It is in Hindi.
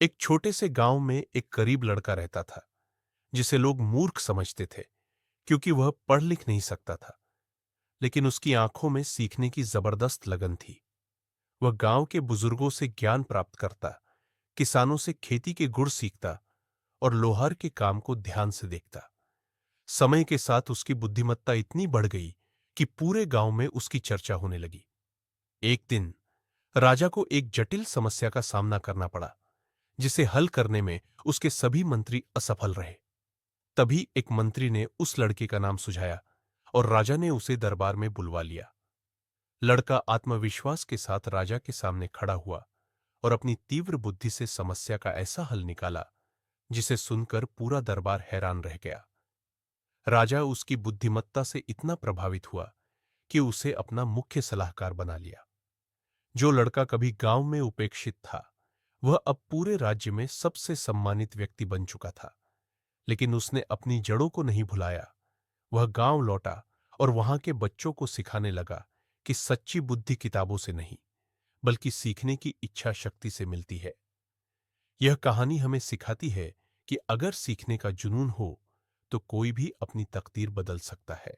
एक छोटे से गांव में एक गरीब लड़का रहता था जिसे लोग मूर्ख समझते थे क्योंकि वह पढ़ लिख नहीं सकता था। लेकिन उसकी आंखों में सीखने की जबरदस्त लगन थी। वह गांव के बुजुर्गों से ज्ञान प्राप्त करता, किसानों से खेती के गुर सीखता और लोहार के काम को ध्यान से देखता। समय के साथ उसकी बुद्धिमत्ता इतनी बढ़ गई कि पूरे गांव में उसकी चर्चा होने लगी। एक दिन राजा को एक जटिल समस्या का सामना करना पड़ा जिसे हल करने में उसके सभी मंत्री असफल रहे। तभी एक मंत्री ने उस लड़के का नाम सुझाया और राजा ने उसे दरबार में बुलवा लिया। लड़का आत्मविश्वास के साथ राजा के सामने खड़ा हुआ और अपनी तीव्र बुद्धि से समस्या का ऐसा हल निकाला जिसे सुनकर पूरा दरबार हैरान रह गया। राजा उसकी बुद्धिमत्ता से इतना प्रभावित हुआ कि उसे अपना मुख्य सलाहकार बना लिया। जो लड़का कभी गांव में उपेक्षित था, वह अब पूरे राज्य में सबसे सम्मानित व्यक्ति बन चुका था। लेकिन उसने अपनी जड़ों को नहीं भुलाया। वह गांव लौटा और वहां के बच्चों को सिखाने लगा कि सच्ची बुद्धि किताबों से नहीं, बल्कि सीखने की इच्छा शक्ति से मिलती है। यह कहानी हमें सिखाती है कि अगर सीखने का जुनून हो तो कोई भी अपनी तकदीर बदल सकता है।